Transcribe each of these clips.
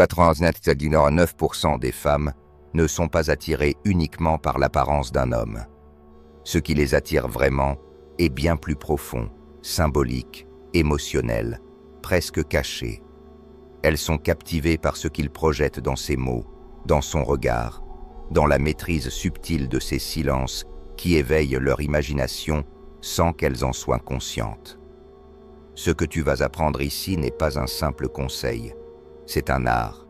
99% des femmes ne sont pas attirées uniquement par l'apparence d'un homme. Ce qui les attire vraiment est bien plus profond, symbolique, émotionnel, presque caché. Elles sont captivées par ce qu'il projette dans ses mots, dans son regard, dans la maîtrise subtile de ses silences qui éveillent leur imagination sans qu'elles en soient conscientes. Ce que tu vas apprendre ici n'est pas un simple conseil, c'est un art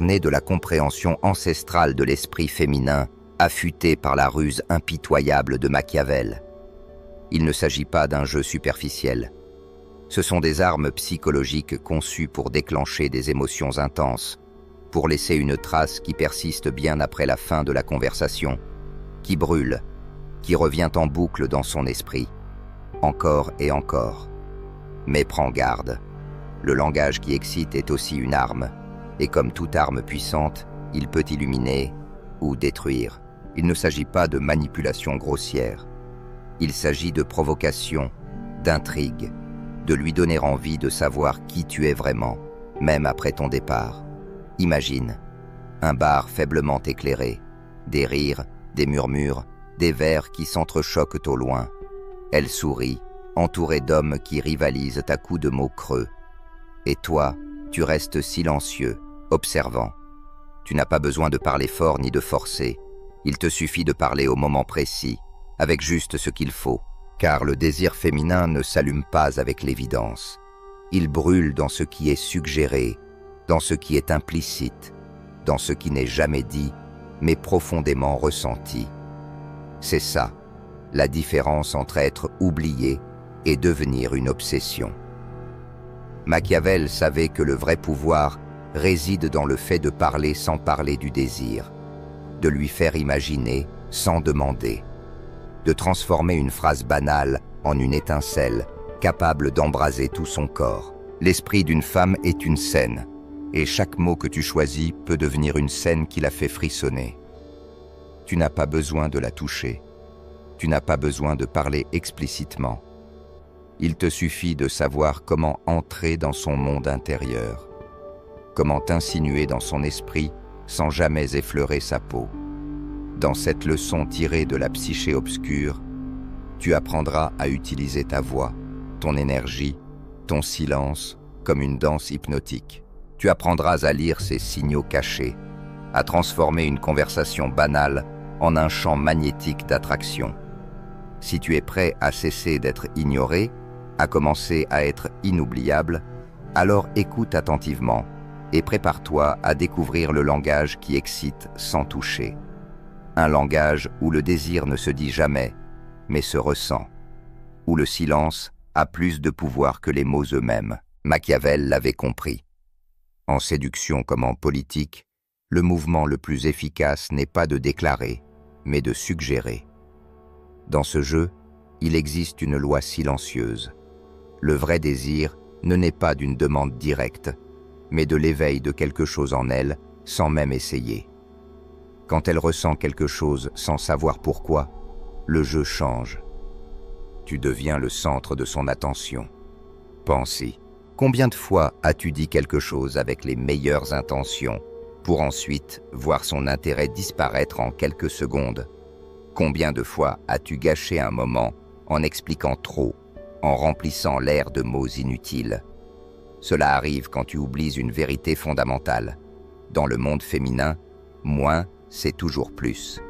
né de la compréhension ancestrale de l'esprit féminin, affûté par la ruse impitoyable de Machiavel. Il ne s'agit pas d'un jeu superficiel. Ce sont des armes psychologiques conçues pour déclencher des émotions intenses, pour laisser une trace qui persiste bien après la fin de la conversation, qui brûle, qui revient en boucle dans son esprit, encore et encore. Mais prends garde, le langage qui excite est aussi une arme, et comme toute arme puissante, il peut illuminer ou détruire. Il ne s'agit pas de manipulation grossière, il s'agit de provocation, d'intrigue, de lui donner envie de savoir qui tu es vraiment, même après ton départ. Imagine, un bar faiblement éclairé, des rires, des murmures, des vers qui s'entrechoquent au loin. Elle sourit, entourée d'hommes qui rivalisent à coups de mots creux. Et toi, tu restes silencieux, observant. Tu n'as pas besoin de parler fort ni de forcer. Il te suffit de parler au moment précis, avec juste ce qu'il faut, car le désir féminin ne s'allume pas avec l'évidence. Il brûle dans ce qui est suggéré, dans ce qui est implicite, dans ce qui n'est jamais dit, mais profondément ressenti. C'est ça, la différence entre être oublié et devenir une obsession. Machiavel savait que le vrai pouvoir réside dans le fait de parler sans parler du désir, de lui faire imaginer sans demander, de transformer une phrase banale en une étincelle capable d'embraser tout son corps. L'esprit d'une femme est une scène, et chaque mot que tu choisis peut devenir une scène qui la fait frissonner. Tu n'as pas besoin de la toucher, tu n'as pas besoin de parler explicitement. Il te suffit de savoir comment entrer dans son monde intérieur, comment t'insinuer dans son esprit sans jamais effleurer sa peau. Dans cette leçon tirée de la psyché obscure, tu apprendras à utiliser ta voix, ton énergie, ton silence comme une danse hypnotique. Tu apprendras à lire ces signaux cachés, à transformer une conversation banale en un champ magnétique d'attraction. Si tu es prêt à cesser d'être ignoré, à commencer à être inoubliable, alors écoute attentivement et prépare-toi à découvrir le langage qui excite sans toucher. Un langage où le désir ne se dit jamais, mais se ressent, où le silence a plus de pouvoir que les mots eux-mêmes. Machiavel l'avait compris. En séduction comme en politique, le mouvement le plus efficace n'est pas de déclarer, mais de suggérer. Dans ce jeu, il existe une loi silencieuse. Le vrai désir ne naît pas d'une demande directe, mais de l'éveil de quelque chose en elle sans même essayer. Quand elle ressent quelque chose sans savoir pourquoi, le jeu change. Tu deviens le centre de son attention. Pense-y. Combien de fois as-tu dit quelque chose avec les meilleures intentions pour ensuite voir son intérêt disparaître en quelques secondes? Combien de fois as-tu gâché un moment en expliquant trop, en remplissant l'air de mots inutiles? Cela arrive quand tu oublies une vérité fondamentale. Dans le monde féminin, moins, c'est toujours plus.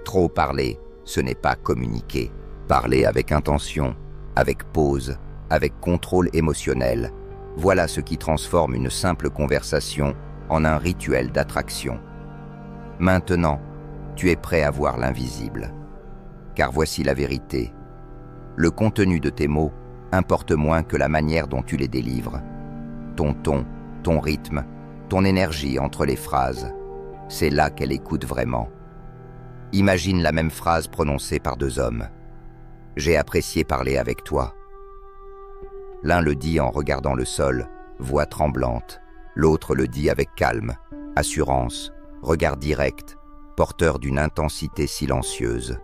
Trop parler, ce n'est pas communiquer. Parler avec intention, avec pause, avec contrôle émotionnel, voilà ce qui transforme une simple conversation en un rituel d'attraction. Maintenant, tu es prêt à voir l'invisible. Car voici la vérité. Le contenu de tes mots importe moins que la manière dont tu les délivres. Ton ton, ton rythme, ton énergie entre les phrases, c'est là qu'elle écoute vraiment. Imagine la même phrase prononcée par deux hommes. « J'ai apprécié parler avec toi ». L'un le dit en regardant le sol, voix tremblante. L'autre le dit avec calme, assurance, regard direct, porteur d'une intensité silencieuse.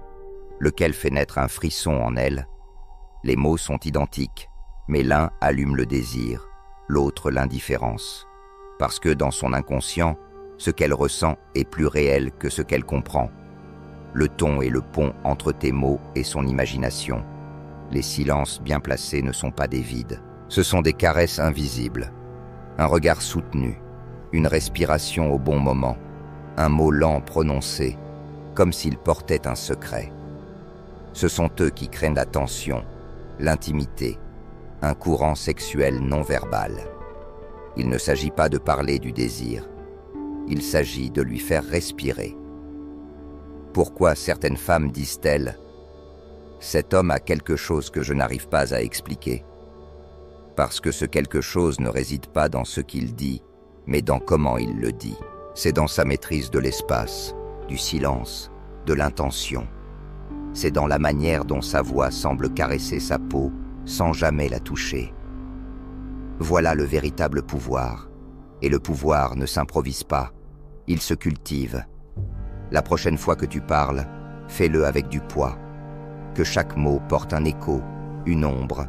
Lequel fait naître un frisson en elle? Les mots sont identiques, mais l'un allume le désir, l'autre l'indifférence. parce que dans son inconscient, ce qu'elle ressent est plus réel que ce qu'elle comprend. Le ton est le pont entre tes mots et son imagination. Les silences bien placés ne sont pas des vides. Ce sont des caresses invisibles. Un regard soutenu, une respiration au bon moment, un mot lent prononcé, comme s'il portait un secret. Ce sont eux qui créent la tension, l'intimité, un courant sexuel non verbal. Il ne s'agit pas de parler du désir, il s'agit de lui faire respirer. Pourquoi certaines femmes disent-elles « Cet homme a quelque chose que je n'arrive pas à expliquer » ? Parce que ce quelque chose ne réside pas dans ce qu'il dit, mais dans comment il le dit. C'est dans sa maîtrise de l'espace, du silence, de l'intention. C'est dans la manière dont sa voix semble caresser sa peau sans jamais la toucher. Voilà le véritable pouvoir. Et le pouvoir ne s'improvise pas, il se cultive. La prochaine fois que tu parles, fais-le avec du poids. Que chaque mot porte un écho, une ombre,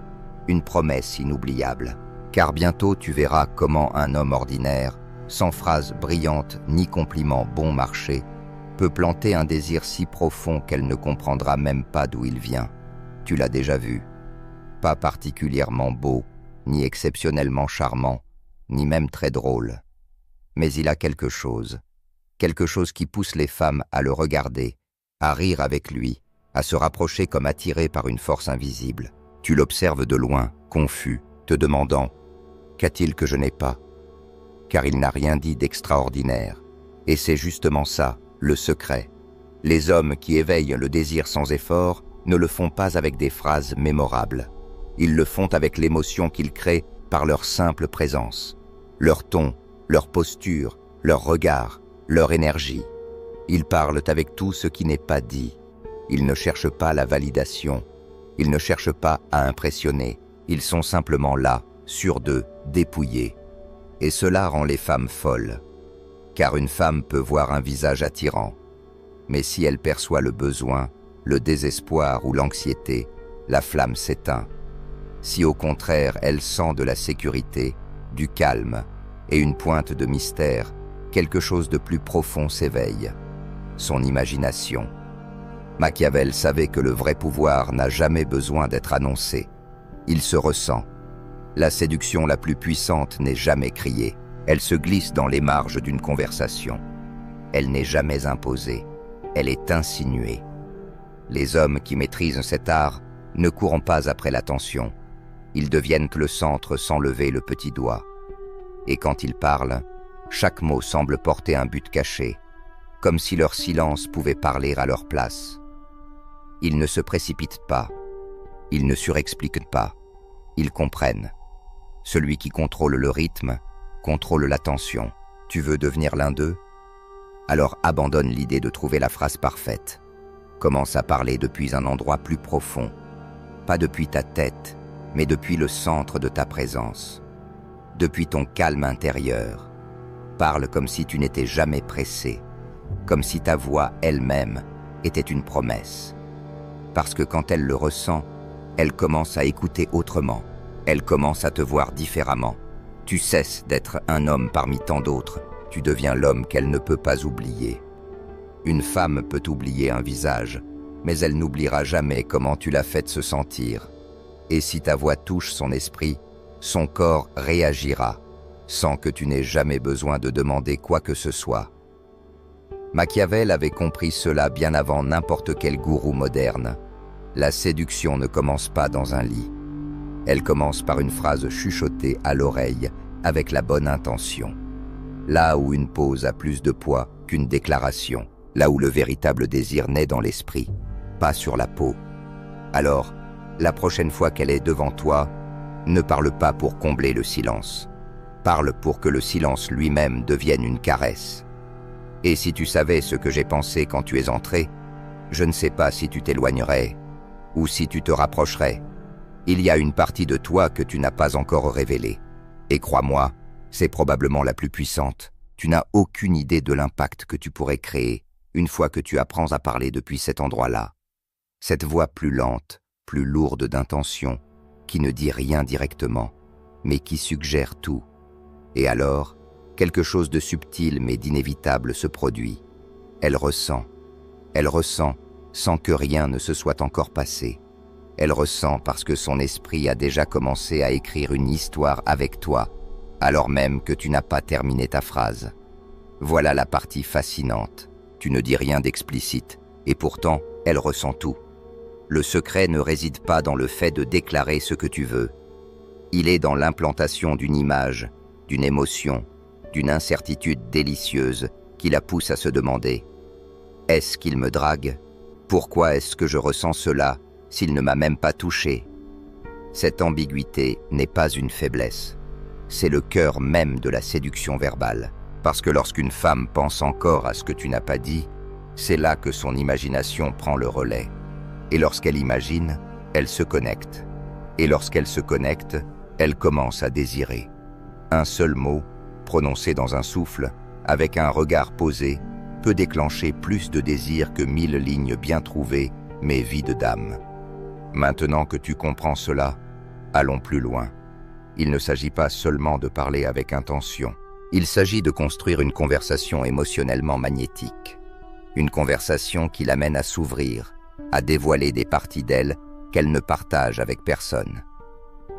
une promesse inoubliable. Car bientôt tu verras comment un homme ordinaire, sans phrase brillante ni compliment bon marché, peut planter un désir si profond qu'elle ne comprendra même pas d'où il vient. Tu l'as déjà vu. Pas particulièrement beau, ni exceptionnellement charmant, ni même très drôle. Mais il a quelque chose qui pousse les femmes à le regarder, à rire avec lui, à se rapprocher comme attirées par une force invisible. Tu l'observes de loin, confus, te demandant « Qu'a-t-il que je n'ai pas ?» Car il n'a rien dit d'extraordinaire. Et c'est justement ça, le secret. Les hommes qui éveillent le désir sans effort ne le font pas avec des phrases mémorables. Ils le font avec l'émotion qu'ils créent par leur simple présence, leur ton, leur posture, leur regard, leur énergie. Ils parlent avec tout ce qui n'est pas dit. Ils ne cherchent pas la validation. Ils ne cherchent pas à impressionner. Ils sont simplement là, sûrs d'eux, dépouillés. Et cela rend les femmes folles. Car une femme peut voir un visage attirant. Mais si elle perçoit le besoin, le désespoir ou l'anxiété, la flamme s'éteint. Si au contraire elle sent de la sécurité, du calme et une pointe de mystère, quelque chose de plus profond s'éveille. Son imagination. Machiavel savait que le vrai pouvoir n'a jamais besoin d'être annoncé. Il se ressent. La séduction la plus puissante n'est jamais criée. Elle se glisse dans les marges d'une conversation. Elle n'est jamais imposée. Elle est insinuée. Les hommes qui maîtrisent cet art ne courent pas après l'attention. Ils deviennent le centre sans lever le petit doigt. Et quand ils parlent, chaque mot semble porter un but caché, comme si leur silence pouvait parler à leur place. Ils ne se précipitent pas, ils ne surexpliquent pas, ils comprennent. Celui qui contrôle le rythme, contrôle l'attention. Tu veux devenir l'un d'eux? Alors abandonne l'idée de trouver la phrase parfaite. Commence à parler depuis un endroit plus profond, pas depuis ta tête, mais depuis le centre de ta présence, depuis ton calme intérieur. Parle comme si tu n'étais jamais pressé, comme si ta voix elle-même était une promesse. Parce que quand elle le ressent, elle commence à écouter autrement, elle commence à te voir différemment. Tu cesses d'être un homme parmi tant d'autres, tu deviens l'homme qu'elle ne peut pas oublier. Une femme peut oublier un visage, mais elle n'oubliera jamais comment tu l'as faite se sentir. Et si ta voix touche son esprit, son corps réagira, sans que tu n'aies jamais besoin de demander quoi que ce soit. Machiavel avait compris cela bien avant n'importe quel gourou moderne. La séduction ne commence pas dans un lit. Elle commence par une phrase chuchotée à l'oreille avec la bonne intention. Là où une pause a plus de poids qu'une déclaration, là où le véritable désir naît dans l'esprit, pas sur la peau. Alors, la prochaine fois qu'elle est devant toi, ne parle pas pour combler le silence. Parle pour que le silence lui-même devienne une caresse. Et si tu savais ce que j'ai pensé quand tu es entré, je ne sais pas si tu t'éloignerais ou si tu te rapprocherais. Il y a une partie de toi que tu n'as pas encore révélée. Et crois-moi, c'est probablement la plus puissante. Tu n'as aucune idée de l'impact que tu pourrais créer une fois que tu apprends à parler depuis cet endroit-là. Cette voix plus lente, plus lourde d'intention, qui ne dit rien directement, mais qui suggère tout. Et alors, Quelque chose de subtil mais d'inévitable se produit. Elle ressent sans que rien ne se soit encore passé. Elle ressent parce que son esprit a déjà commencé à écrire une histoire avec toi, alors même que tu n'as pas terminé ta phrase. Voilà la partie fascinante. Tu ne dis rien d'explicite, et pourtant, elle ressent tout. Le secret ne réside pas dans le fait de déclarer ce que tu veux. Il est dans l'implantation d'une image, d'une émotion, d'une incertitude délicieuse qui la pousse à se demander « Est-ce qu'il me drague ? Pourquoi est-ce que je ressens cela s'il ne m'a même pas touché ?» Cette ambiguïté n'est pas une faiblesse. C'est le cœur même de la séduction verbale. Parce que lorsqu'une femme pense encore à ce que tu n'as pas dit, c'est là que son imagination prend le relais. Et lorsqu'elle imagine, elle se connecte. Et lorsqu'elle se connecte, elle commence à désirer. Un seul mot, prononcé dans un souffle, avec un regard posé, peut déclencher plus de désir que 1000 lignes bien trouvées, mais vides d'âme. Maintenant que tu comprends cela, allons plus loin. Il ne s'agit pas seulement de parler avec intention. Il s'agit de construire une conversation émotionnellement magnétique. Une conversation qui l'amène à s'ouvrir, à dévoiler des parties d'elle qu'elle ne partage avec personne.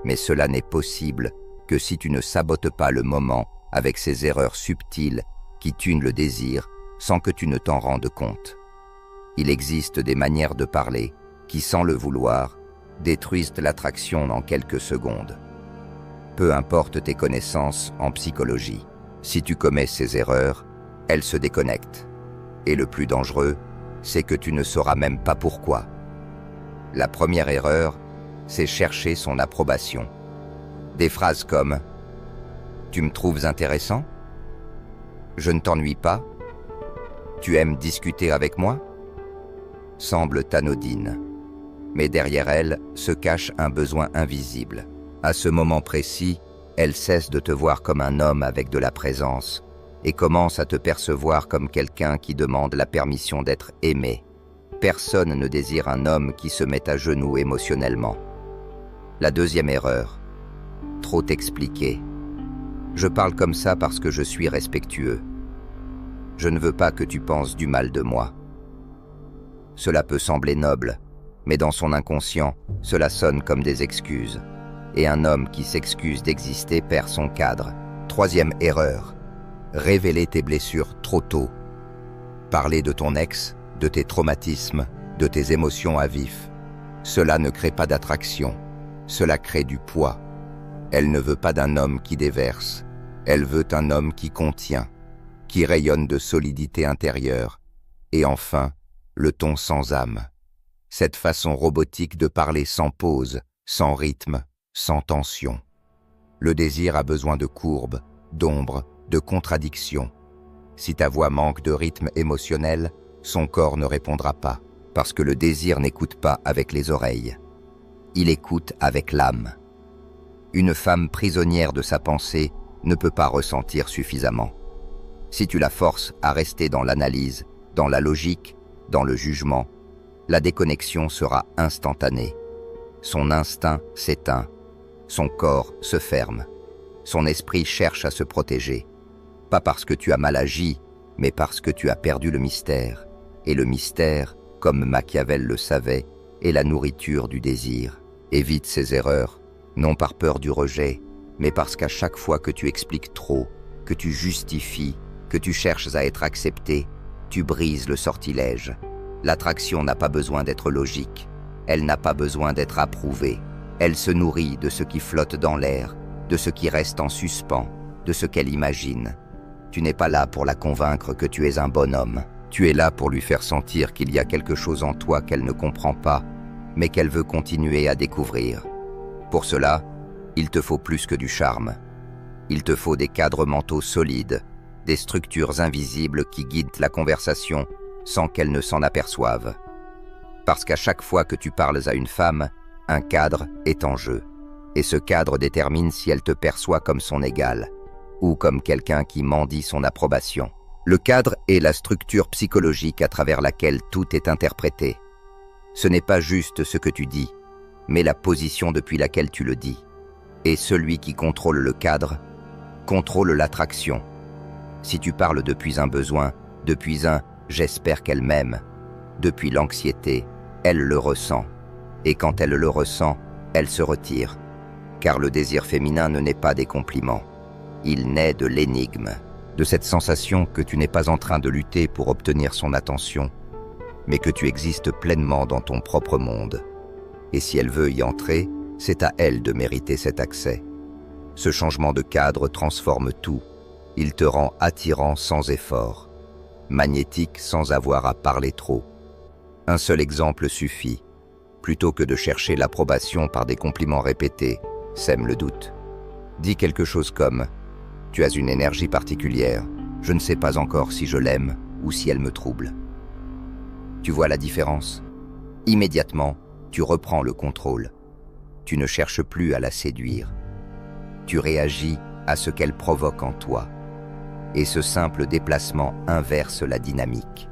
Mais cela n'est possible que si tu ne sabotes pas le moment avec ces erreurs subtiles qui tunent le désir sans que tu ne t'en rendes compte. Il existe des manières de parler qui, sans le vouloir, détruisent l'attraction en quelques secondes. Peu importe tes connaissances en psychologie, si tu commets ces erreurs, elles se déconnectent. Et le plus dangereux, c'est que tu ne sauras même pas pourquoi. La première erreur, c'est chercher son approbation. Des phrases comme « Tu me trouves intéressant ? Je ne t'ennuie pas ? Tu aimes discuter avec moi ?» semblent anodines. Mais derrière elles se cache un besoin invisible. À ce moment précis, elle cesse de te voir comme un homme avec de la présence et commence à te percevoir comme quelqu'un qui demande la permission d'être aimé. Personne ne désire un homme qui se met à genoux émotionnellement. La deuxième erreur, trop t'expliquer. Je parle comme ça parce que je suis respectueux. Je ne veux pas que tu penses du mal de moi. Cela peut sembler noble, mais dans son inconscient, cela sonne comme des excuses. Et un homme qui s'excuse d'exister perd son cadre. Troisième erreur, révéler tes blessures trop tôt. Parler de ton ex, de tes traumatismes, de tes émotions à vif. Cela ne crée pas d'attraction, cela crée du poids. Elle ne veut pas d'un homme qui déverse, elle veut un homme qui contient, qui rayonne de solidité intérieure. Et enfin, le ton sans âme. Cette façon robotique de parler sans pause, sans rythme, sans tension. Le désir a besoin de courbes, d'ombres, de contradictions. Si ta voix manque de rythme émotionnel, son corps ne répondra pas, parce que le désir n'écoute pas avec les oreilles. Il écoute avec l'âme. Une femme prisonnière de sa pensée ne peut pas ressentir suffisamment. Si tu la forces à rester dans l'analyse, dans la logique, dans le jugement, la déconnexion sera instantanée. Son instinct s'éteint. Son corps se ferme. Son esprit cherche à se protéger. Pas parce que tu as mal agi, mais parce que tu as perdu le mystère. Et le mystère, comme Machiavel le savait, est la nourriture du désir. Évite ces erreurs, non par peur du rejet, mais parce qu'à chaque fois que tu expliques trop, que tu justifies, que tu cherches à être accepté, tu brises le sortilège. L'attraction n'a pas besoin d'être logique. Elle n'a pas besoin d'être approuvée. Elle se nourrit de ce qui flotte dans l'air, de ce qui reste en suspens, de ce qu'elle imagine. Tu n'es pas là pour la convaincre que tu es un bonhomme. Tu es là pour lui faire sentir qu'il y a quelque chose en toi qu'elle ne comprend pas, mais qu'elle veut continuer à découvrir. Pour cela, il te faut plus que du charme. Il te faut des cadres mentaux solides, des structures invisibles qui guident la conversation sans qu'elle ne s'en aperçoive. Parce qu'à chaque fois que tu parles à une femme, un cadre est en jeu. Et ce cadre détermine si elle te perçoit comme son égal, ou comme quelqu'un qui mendie son approbation. Le cadre est la structure psychologique à travers laquelle tout est interprété. Ce n'est pas juste ce que tu dis, mais la position depuis laquelle tu le dis. Et celui qui contrôle le cadre, contrôle l'attraction, Si tu parles depuis un besoin, depuis un « j'espère qu'elle m'aime », depuis l'anxiété, elle le ressent. Et quand elle le ressent, elle se retire. Car le désir féminin ne naît pas des compliments. Il naît de l'énigme, de cette sensation que tu n'es pas en train de lutter pour obtenir son attention, mais que tu existes pleinement dans ton propre monde. Et si elle veut y entrer, c'est à elle de mériter cet accès. Ce changement de cadre transforme tout. Il te rend attirant sans effort, magnétique sans avoir à parler trop. Un seul exemple suffit. Plutôt que de chercher l'approbation par des compliments répétés, sème le doute. Dis quelque chose comme « Tu as une énergie particulière, je ne sais pas encore si je l'aime ou si elle me trouble. » Tu vois la différence? Immédiatement, tu reprends le contrôle. Tu ne cherches plus à la séduire. Tu réagis à ce qu'elle provoque en toi. Et ce simple déplacement inverse la dynamique.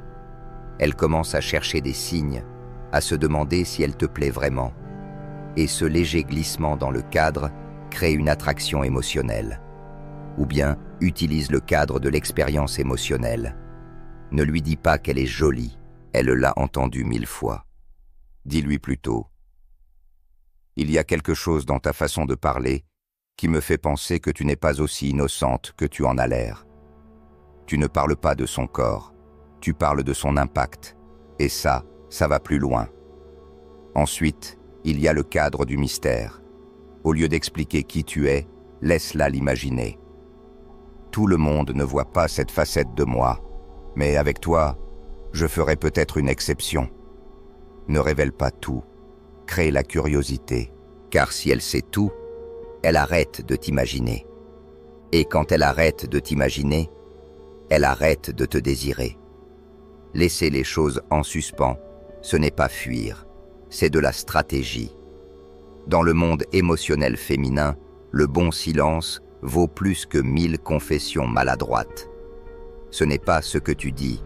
Elle commence à chercher des signes, à se demander si elle te plaît vraiment. Et ce léger glissement dans le cadre crée une attraction émotionnelle. Ou bien utilise le cadre de l'expérience émotionnelle. Ne lui dis pas qu'elle est jolie, elle l'a entendu 1000 fois. Dis-lui plutôt « Il y a quelque chose dans ta façon de parler qui me fait penser que tu n'es pas aussi innocente que tu en as l'air. Tu ne parles pas de son corps, tu parles de son impact, et ça va plus loin. » Ensuite, il y a le cadre du mystère. Au lieu d'expliquer qui tu es, laisse-la l'imaginer. Tout le monde ne voit pas cette facette de moi, mais avec toi, je ferai peut-être une exception. Ne révèle pas tout, crée la curiosité, car si elle sait tout, elle arrête de t'imaginer. Et quand elle arrête de t'imaginer, elle arrête de te désirer. Laisser les choses en suspens, ce n'est pas fuir, c'est de la stratégie. Dans le monde émotionnel féminin, le bon silence vaut plus que 1000 confessions maladroites. Ce n'est pas ce que tu dis,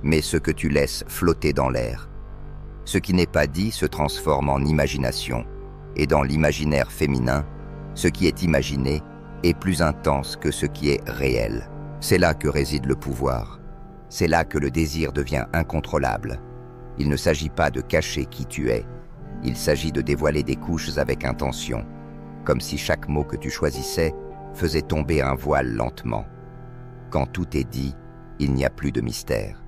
mais ce que tu laisses flotter dans l'air. Ce qui n'est pas dit se transforme en imagination, et dans l'imaginaire féminin, ce qui est imaginé est plus intense que ce qui est réel. C'est là que réside le pouvoir. C'est là que le désir devient incontrôlable. Il ne s'agit pas de cacher qui tu es. Il s'agit de dévoiler des couches avec intention, comme si chaque mot que tu choisissais faisait tomber un voile lentement. Quand tout est dit, il n'y a plus de mystère.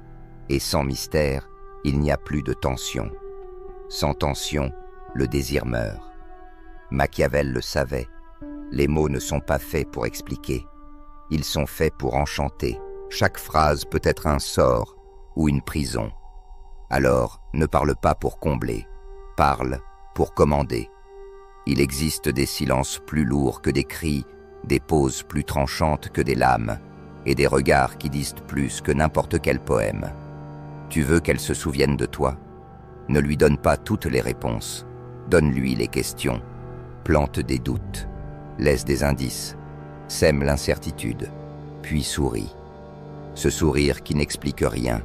Et sans mystère, il n'y a plus de tension. Sans tension, le désir meurt. Machiavel le savait. Les mots ne sont pas faits pour expliquer. Ils sont faits pour enchanter. Chaque phrase peut être un sort ou une prison. Alors, ne parle pas pour combler. Parle pour commander. Il existe des silences plus lourds que des cris, des pauses plus tranchantes que des lames, et des regards qui disent plus que n'importe quel poème. Tu veux qu'elle se souvienne de toi? Ne lui donne pas toutes les réponses. Donne-lui les questions. Plante des doutes. Laisse des indices. Sème l'incertitude. Puis souris. Ce sourire qui n'explique rien,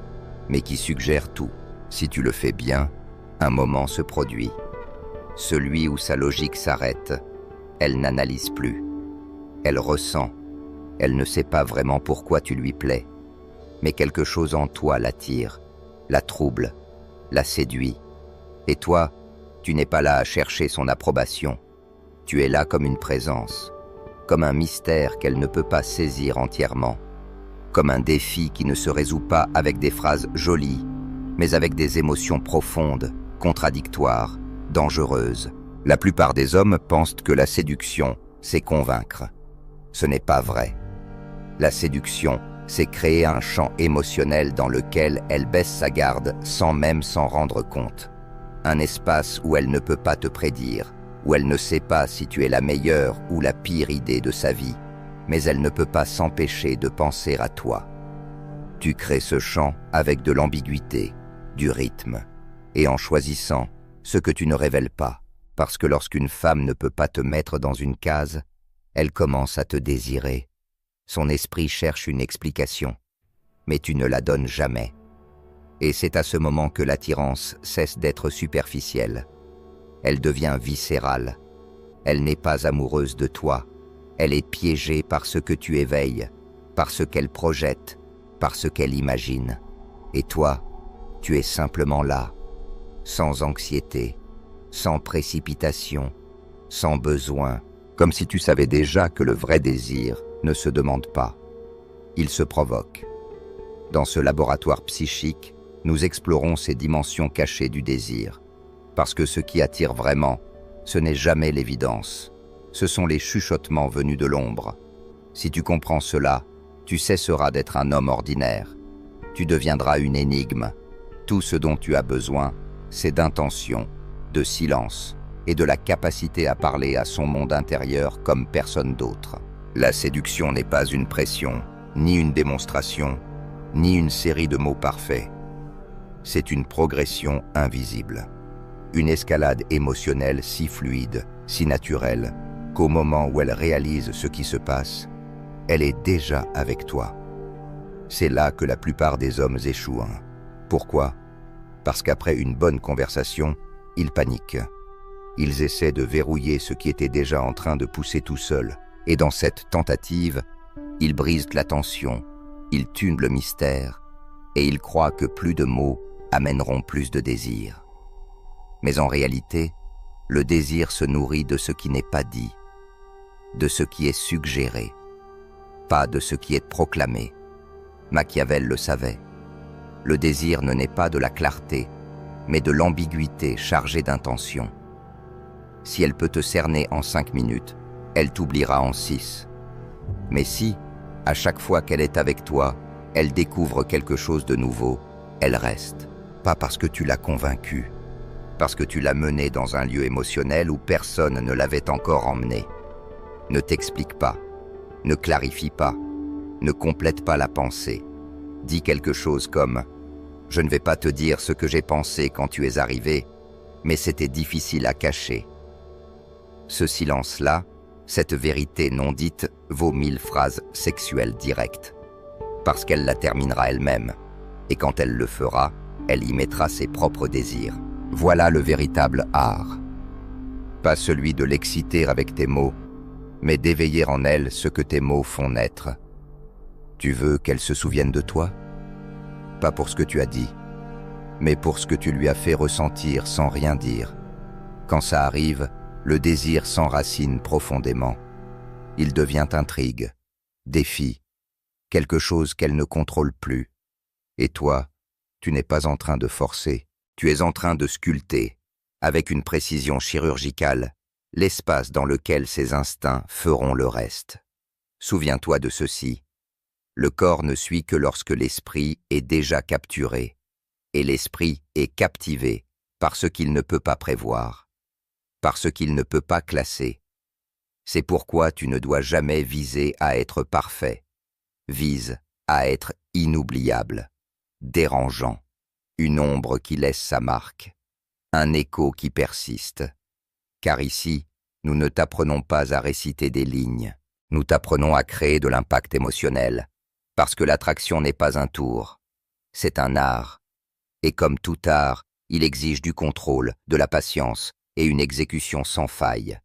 mais qui suggère tout. Si tu le fais bien, un moment se produit. Celui où sa logique s'arrête. Elle n'analyse plus. Elle ressent. Elle ne sait pas vraiment pourquoi tu lui plais. Mais quelque chose en toi l'attire, la trouble, la séduit. Et toi, tu n'es pas là à chercher son approbation. Tu es là comme une présence, comme un mystère qu'elle ne peut pas saisir entièrement, comme un défi qui ne se résout pas avec des phrases jolies, mais avec des émotions profondes, contradictoires, dangereuses. La plupart des hommes pensent que la séduction, c'est convaincre. Ce n'est pas vrai. La séduction, c'est créer un champ émotionnel dans lequel elle baisse sa garde sans même s'en rendre compte. Un espace où elle ne peut pas te prédire, où elle ne sait pas si tu es la meilleure ou la pire idée de sa vie, mais elle ne peut pas s'empêcher de penser à toi. Tu crées ce champ avec de l'ambiguïté, du rythme, et en choisissant ce que tu ne révèles pas, parce que lorsqu'une femme ne peut pas te mettre dans une case, elle commence à te désirer. Son esprit cherche une explication, mais tu ne la donnes jamais. Et c'est à ce moment que l'attirance cesse d'être superficielle. Elle devient viscérale. Elle n'est pas amoureuse de toi. Elle est piégée par ce que tu éveilles. par ce qu'elle projette, par ce qu'elle imagine. Et toi, tu es simplement là, sans anxiété, sans précipitation, sans besoin, comme si tu savais déjà que le vrai désir ne se demande pas. Il se provoque. Dans ce laboratoire psychique, nous explorons ces dimensions cachées du désir. Parce que ce qui attire vraiment, ce n'est jamais l'évidence. Ce sont les chuchotements venus de l'ombre. Si tu comprends cela, tu cesseras d'être un homme ordinaire. Tu deviendras une énigme. Tout ce dont tu as besoin, c'est d'intention, de silence et de la capacité à parler à son monde intérieur comme personne d'autre. La séduction n'est pas une pression, ni une démonstration, ni une série de mots parfaits. C'est une progression invisible. Une escalade émotionnelle si fluide, si naturelle, qu'au moment où elle réalise ce qui se passe, elle est déjà avec toi. C'est là que la plupart des hommes échouent. Pourquoi? Parce qu'après une bonne conversation, ils paniquent. Ils essaient de verrouiller ce qui était déjà en train de pousser tout seul. Et dans cette tentative, ils brisent la tension, ils tuent le mystère, et ils croient que plus de mots amèneront plus de désir. Mais en réalité, le désir se nourrit de ce qui n'est pas dit, de ce qui est suggéré, pas de ce qui est proclamé. Machiavel le savait. Le désir ne naît pas de la clarté, mais de l'ambiguïté chargée d'intention. Si elle peut te cerner en 5 minutes, elle t'oubliera en 6. Mais si, à chaque fois qu'elle est avec toi, elle découvre quelque chose de nouveau, elle reste. Pas parce que tu l'as convaincue, parce que tu l'as menée dans un lieu émotionnel où personne ne l'avait encore emmenée. Ne t'explique pas, ne clarifie pas, ne complète pas la pensée. Dis quelque chose comme « Je ne vais pas te dire ce que j'ai pensé quand tu es arrivé, mais c'était difficile à cacher. » Ce silence-là, cette vérité non dite, vaut 1000 phrases sexuelles directes. Parce qu'elle la terminera elle-même, et quand elle le fera, elle y mettra ses propres désirs. Voilà le véritable art. Pas celui de l'exciter avec tes mots, mais d'éveiller en elle ce que tes mots font naître. Tu veux qu'elle se souvienne de toi? Pas pour ce que tu as dit, mais pour ce que tu lui as fait ressentir sans rien dire. Quand ça arrive, le désir s'enracine profondément. Il devient intrigue, défi, quelque chose qu'elle ne contrôle plus. Et toi, tu n'es pas en train de forcer, tu es en train de sculpter, avec une précision chirurgicale, l'espace dans lequel ses instincts feront le reste. Souviens-toi de ceci. Le corps ne suit que lorsque l'esprit est déjà capturé, et l'esprit est captivé par ce qu'il ne peut pas prévoir, par ce qu'il ne peut pas classer. C'est pourquoi tu ne dois jamais viser à être parfait. Vise à être inoubliable, dérangeant, une ombre qui laisse sa marque, un écho qui persiste. Car ici, nous ne t'apprenons pas à réciter des lignes, nous t'apprenons à créer de l'impact émotionnel, parce que l'attraction n'est pas un tour, c'est un art. Et comme tout art, il exige du contrôle, de la patience et une exécution sans faille.